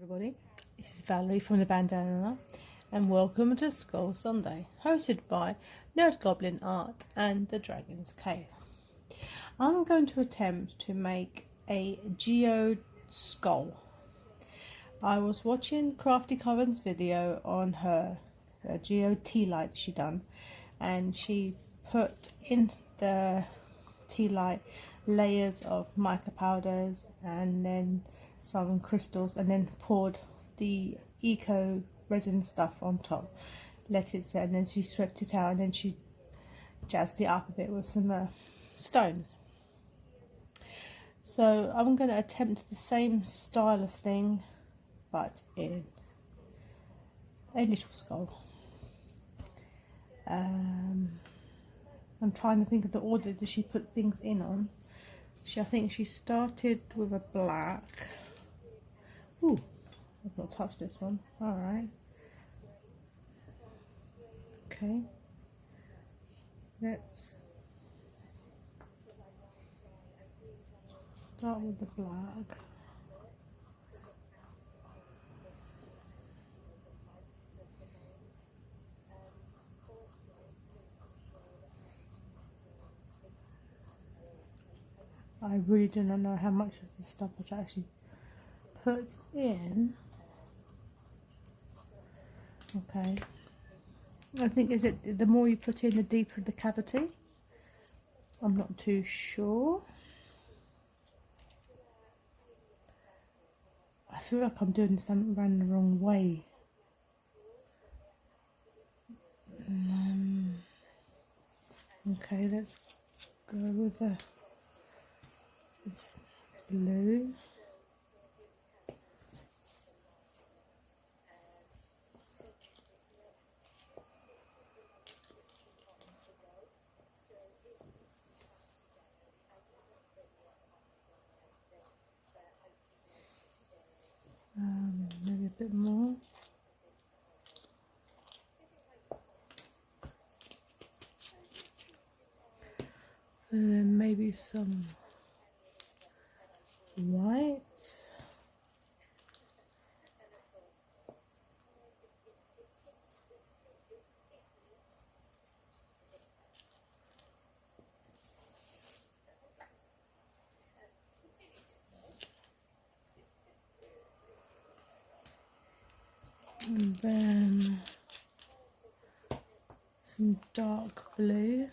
everybody, this is Valerie from the Bandana and welcome to Skull Sunday, hosted by Nerd Goblin Art and the Dragon's Cave. I'm going to attempt to make a geode skull. I was watching Crafty Coven's video on her geode tea light she done, and she put in the tea light layers of mica powders and then some crystals, and then poured the eco resin stuff on top, let it set, and then she swept it out, and then she jazzed it up a bit with some stones. So I'm going to attempt the same style of thing but in a little skull. I'm trying to think of the order that she put things in on. I think she started with a black. Ooh, I've not touched this one. Alright. Okay. Let's start with the black. I really do not know how much of the stuff which I actually put in. Okay. I think, is it the more you put in, the deeper the cavity? I'm not too sure. I feel like I'm doing something around the wrong way. Okay, let's go with this blue. Maybe a bit more. And then maybe some white. And then some dark blue.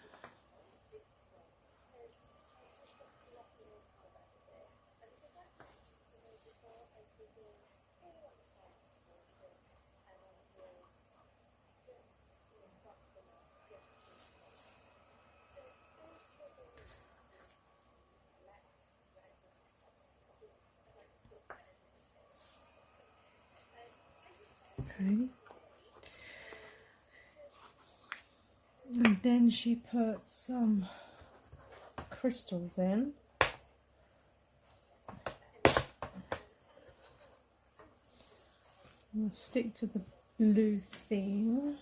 Okay. And then she put some crystals in. We'll stick to the blue theme.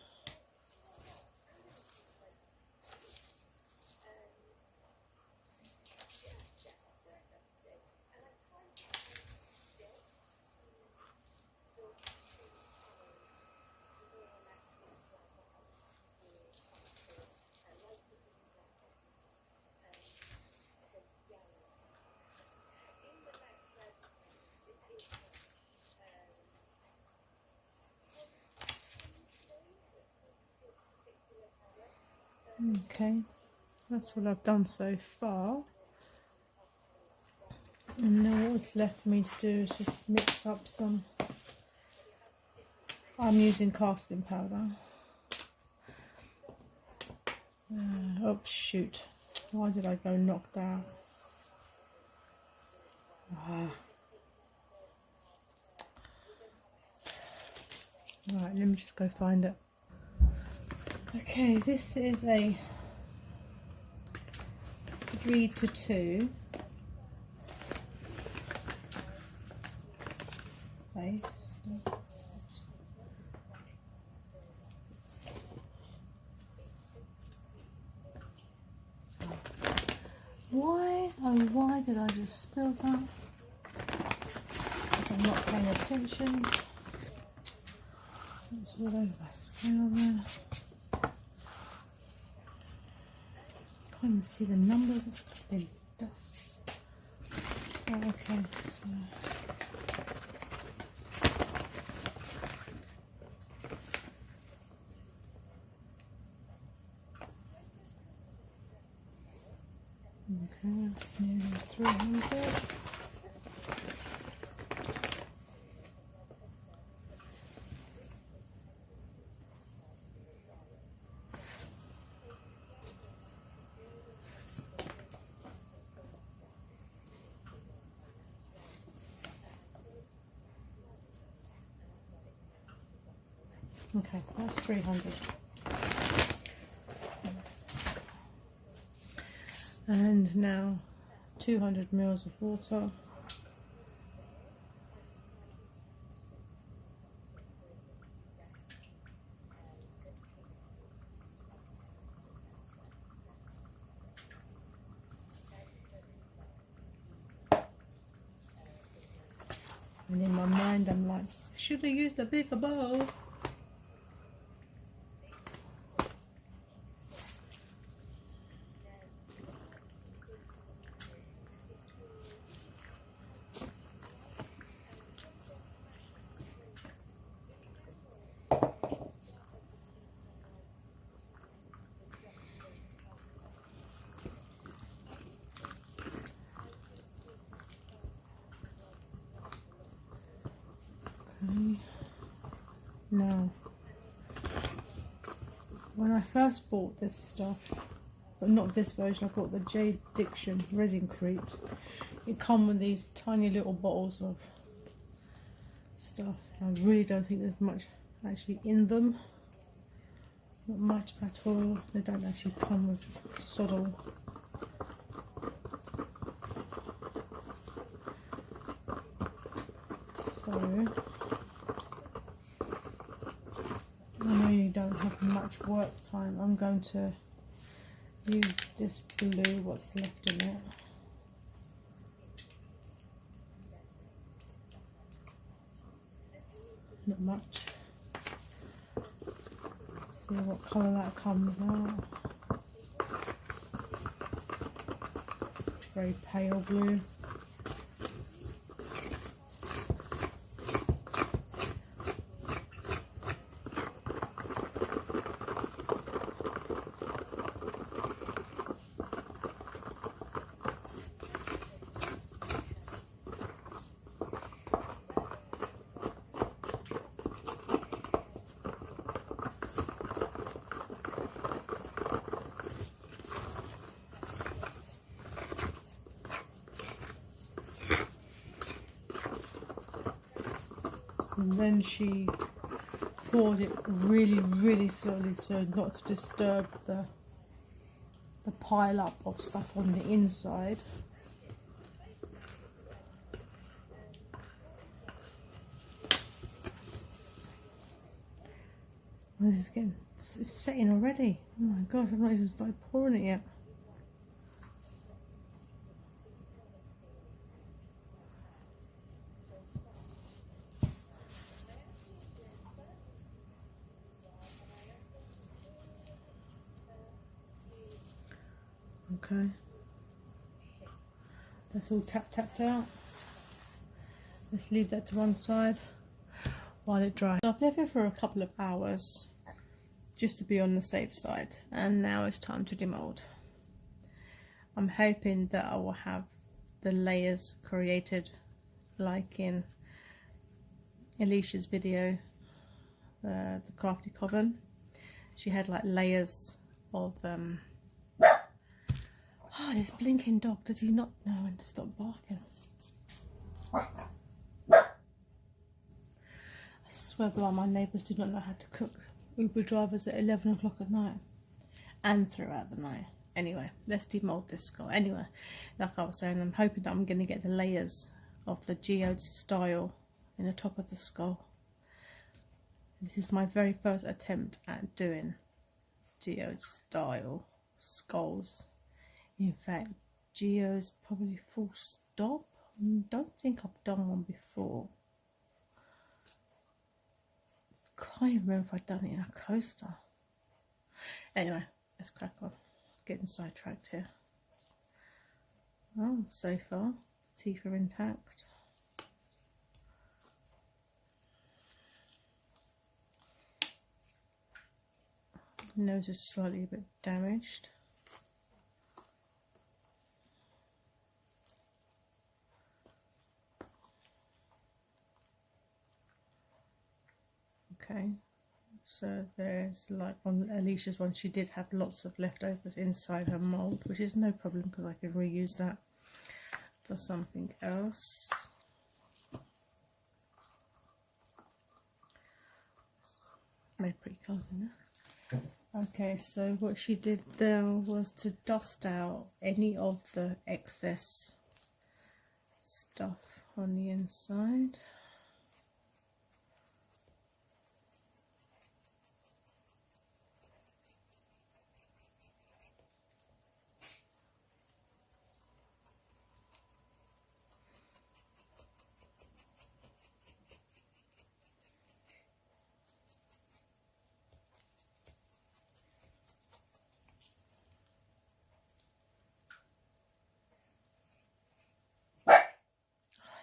Okay, that's what I've done so far, and now what's left for me to do is just mix up some. I'm using casting powder. Oh shoot, why did I go knock that? Right, let me just go find it. Okay, this is a 3:2 base. Why, oh why did I just spill that? I'm not paying attention. It's all over my scale there. Can't even see the numbers. It's covered in dust. Oh, okay. So. Okay, that's nearly 300. Okay, that's 300. And now 200 mils of water. And in my mind I'm like, should have used a bigger bowl. Now, when I first bought this stuff, but not this version, I bought the Jade Diction resin crate. It come with these tiny little bottles of stuff. I really don't think there's much actually in them. Not much at all. They don't actually come with sod all. So I know you don't have much work time. I'm going to use this blue, what's left in it. Not much. See what colour that comes out. Very pale blue. And then she poured it really slowly so not to disturb the pile up of stuff on the inside. Oh, this is getting, it's setting already. Oh my gosh, I've not even started pouring it yet. Okay, that's all tapped out. Let's leave that to one side while it dries. I've left it for a couple of hours just to be on the safe side, and now it's time to demold. I'm hoping that I will have the layers created like in Alicia's video, the crafty coven. She had like layers of oh, this blinking dog, does he not know when to stop barking? I swear by my neighbours do not know how to cook Uber drivers at 11 o'clock at night and throughout the night. Anyway, let's demold this skull. Anyway, like I was saying, I'm hoping that I'm going to get the layers of the geode style in the top of the skull. This is my very first attempt at doing geode style skulls. In fact, geodes probably full stop. I don't think I've done one before. can't even remember if I'd done it in a coaster. Anyway, let's crack on. Getting sidetracked here. Oh, so far, teeth are intact. Nose is slightly a bit damaged. Okay, so there's like on Alicia's one, she did have lots of leftovers inside her mould, which is no problem because I can reuse that for something else. Made pretty colours in there. Okay, so what she did there was to dust out any of the excess stuff on the inside.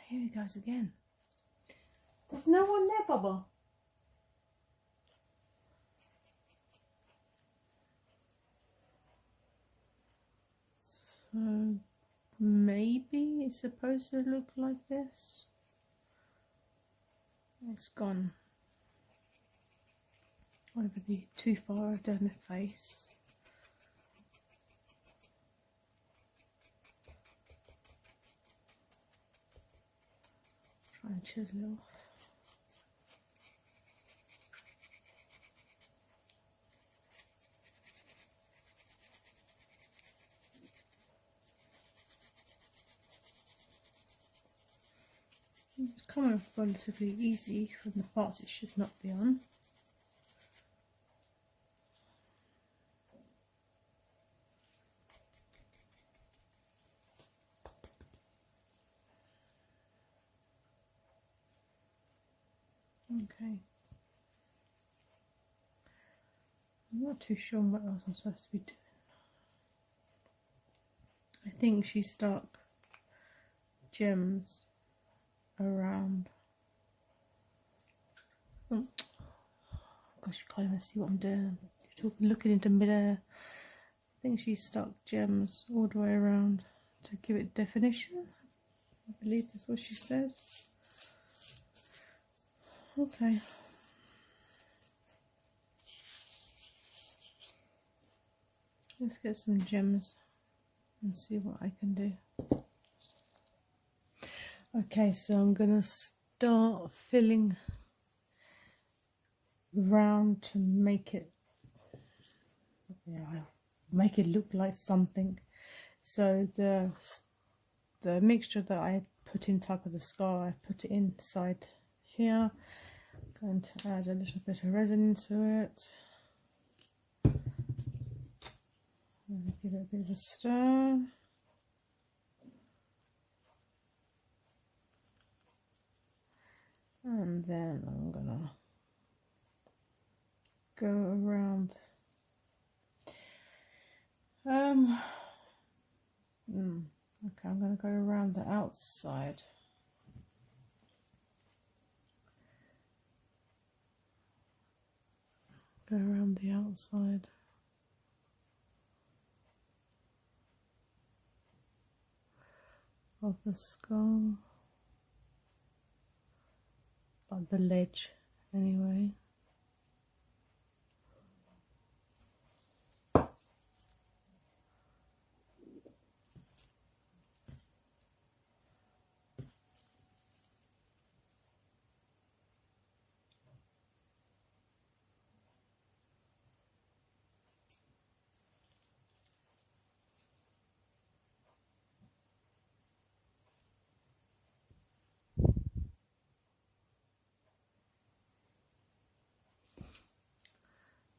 Here he goes again. There's no one there, Bubba. So maybe it's supposed to look like this. It's gone over too far down the face. Try and chisel it off. It's coming off relatively easy from the parts it should not be on. Okay. I'm not too sure what else I'm supposed to be doing. I think she stuck gems around. Oh gosh, you can't even see what I'm doing. You're looking into mid-air. I think she stuck gems all the way around to give it definition. I believe that's what she said. Okay. Let's get some gems and see what I can do. Okay, so I'm gonna start filling round to make it, make it look like something. So the mixture that I put in top of the skull, I put it inside here. Going to add a little bit of resin into it. Give it a bit of a stir. And then I'm gonna go around. Okay, I'm gonna go around the outside. Go around the outside. Of the skull. Of the ledge, anyway.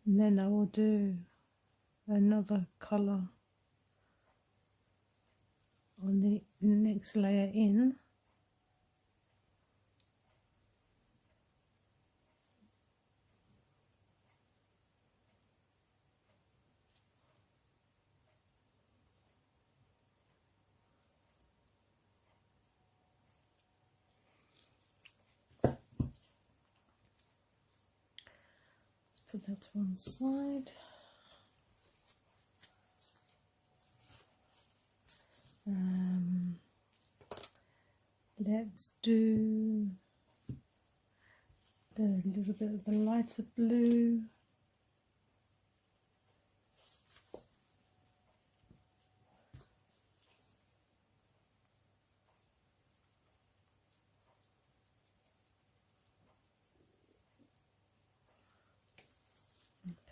And then I will do another colour on the next layer in. put that to one side. Let's do the little bit of the lighter blue.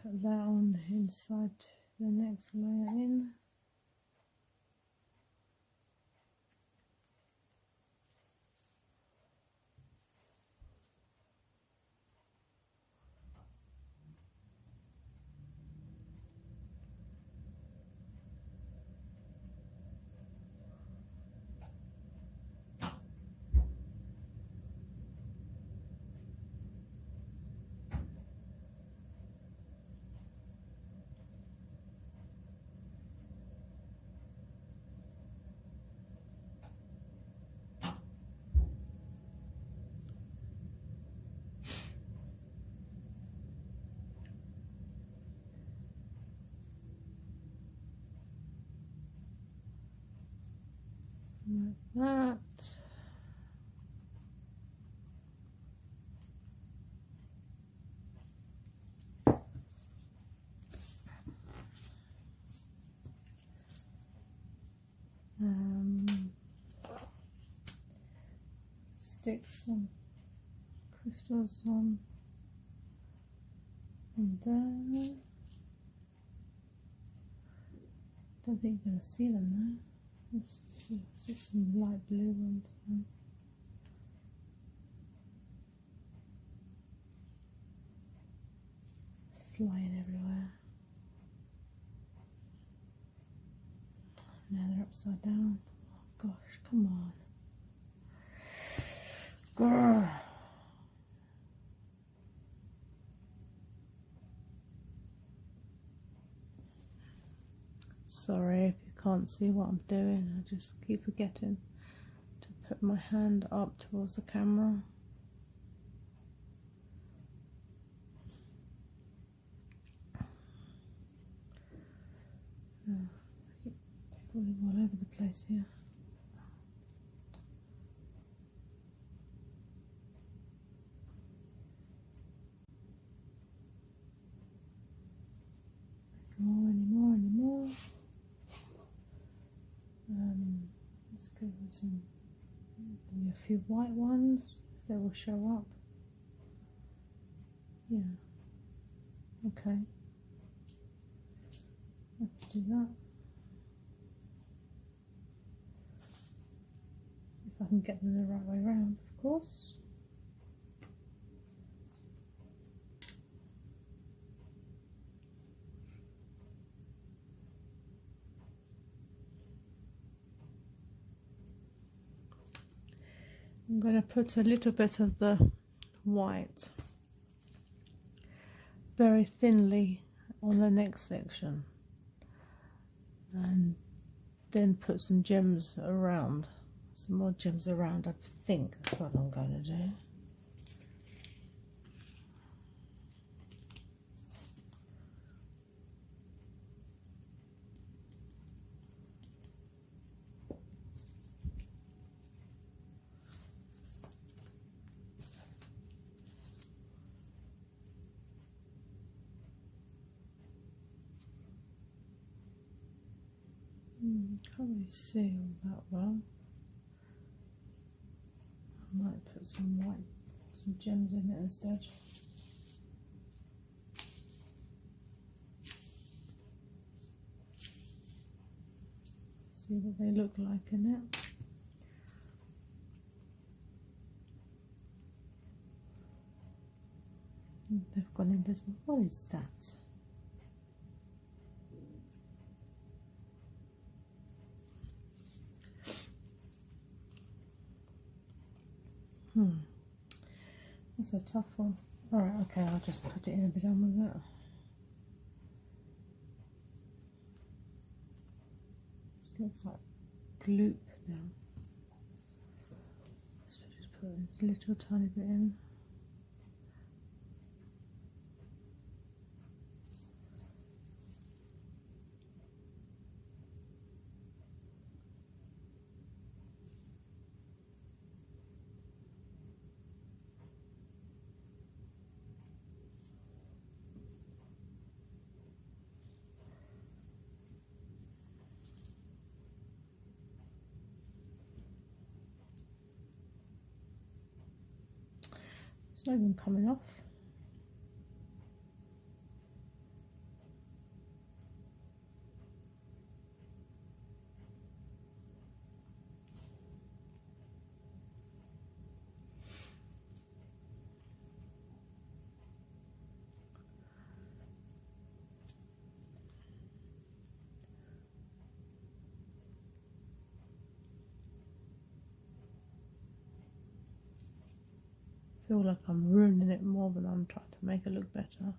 Put that on the inside the next layer in. Like that. Stick some crystals on there. Don't think you're going to see them there. Let's stick some light blue ones on. Flying everywhere. Now they're upside down. Oh gosh, come on. Grr. Sorry if you can't see what I'm doing. I just keep forgetting to put my hand up towards the camera. I keep falling all over the place here. Anymore. Let's give them some, maybe a few white ones, if they will show up. Yeah, okay. I can do that. If I can get them the right way around, of course. I'm going to put a little bit of the white very thinly on the next section and then put some gems around, some more gems around. I think that's what I'm going to do. Can't really see all that well. I might put some gems in it instead. See what they look like in it. They've gone invisible. What is that? That's a tough one. Alright, okay, I'll just put it in and be done with that. This looks like gloop now. So just put this little tiny bit in. It's not even coming off. I feel like I'm ruining it more than I'm trying to make it look better.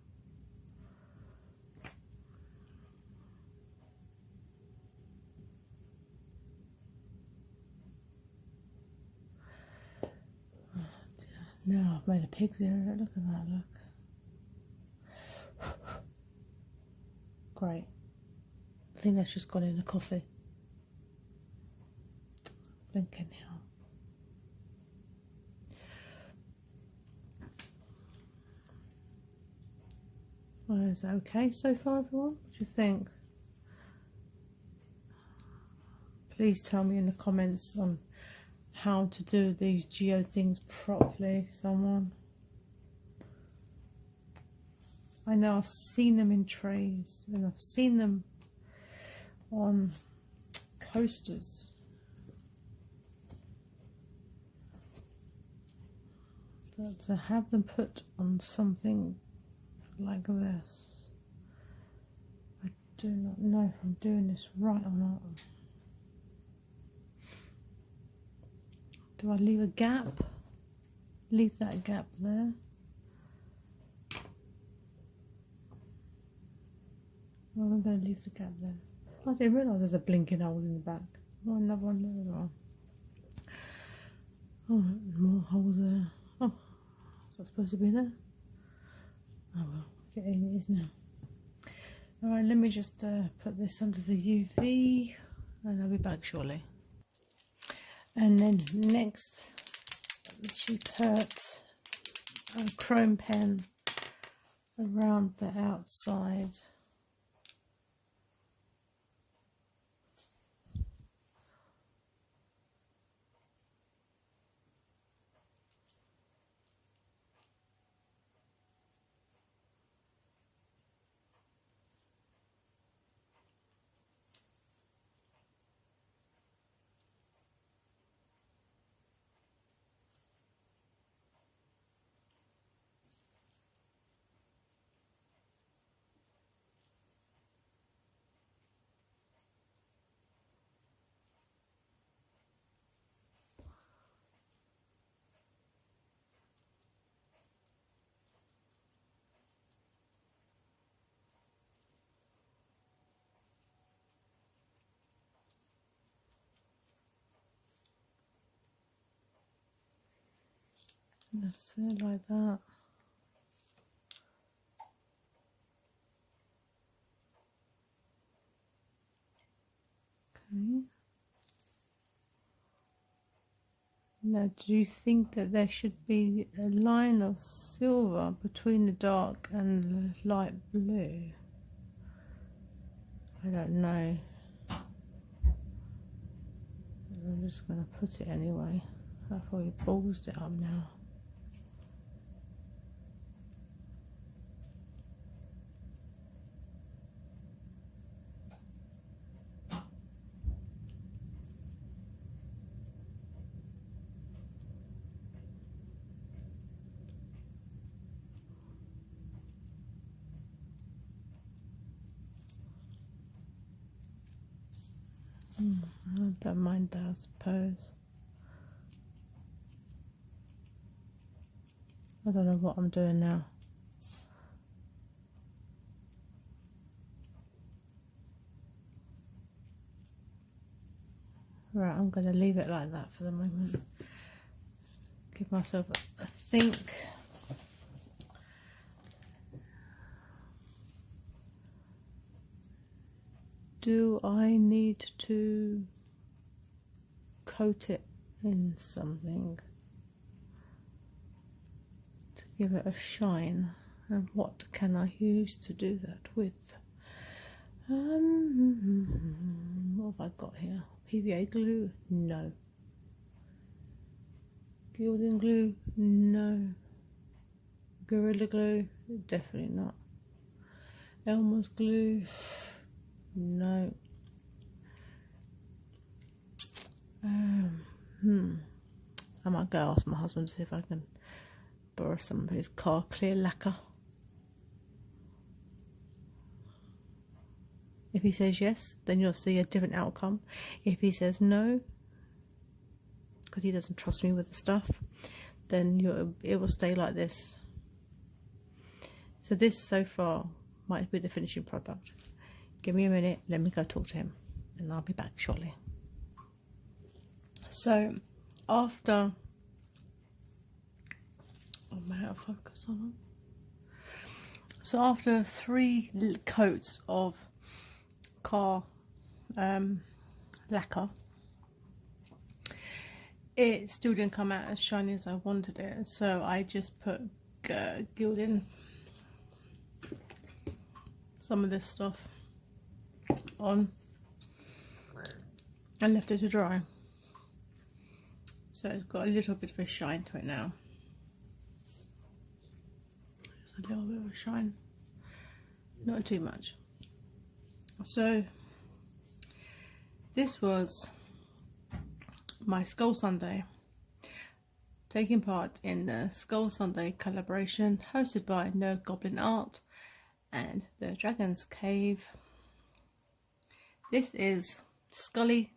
Oh dear. Now I've made a pig's ear. Look at that, look. Great. I think that's just gone in the coffee. Blinking now. Well, is that okay so far, everyone? What do you think? Please tell me in the comments on how to do these geode things properly, someone. I know I've seen them in trays and I've seen them on coasters. But to have them put on something like this, I do not know if I'm doing this right or not. Do I leave a gap? Leave that gap there. Well, I'm going to leave the gap there. I didn't realise there's a blinking hole in the back. Oh, another one there as well. Oh, more holes there. Oh, is that supposed to be there? Oh well, if it is now. Alright, let me just put this under the UV and I'll be back shortly. And then next, she put a chrome pen around the outside. That's it, like that. Okay. Now, do you think that there should be a line of silver between the dark and the light blue? I don't know. I'm just going to put it anyway. I've probably ballsed it up now. I don't mind that, I suppose. I don't know what I'm doing now. Right, I'm going to leave it like that for the moment. Give myself a think. Do I need to coat it in something to give it a shine? And what can I use to do that with? What have I got here? PVA glue? No. Gilding glue? No. Gorilla Glue, definitely not. Elmer's Glue, no. I might go ask my husband to see if I can borrow some of his car clear lacquer. If he says yes, then you'll see a different outcome. If he says no, because he doesn't trust me with the stuff, then it will stay like this. So this so far might be the finishing product. Give me a minute, let me go talk to him, and I'll be back shortly. So after, I'm out of focus on. So after 3 coats of car lacquer, it still didn't come out as shiny as I wanted it, so I just put gilding some of this stuff on and left it to dry. So it's got a little bit of a shine to it now. Just a little bit of a shine, not too much. So this was my Skull Sunday, taking part in the Skull Sunday collaboration hosted by Nerd Goblin Art and the Dragon's Cave. This is Skully,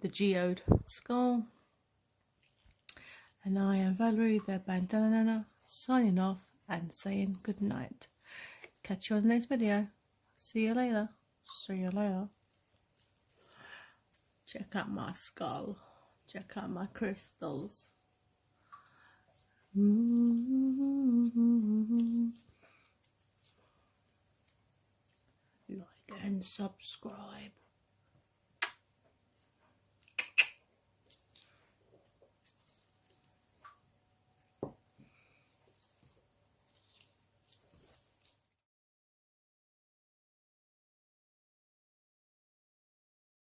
the geode skull, and I am Valerie, the bandana, signing off and saying good night. Catch you on the next video. See you later. See you later. Check out my skull. Check out my crystals. Like and subscribe.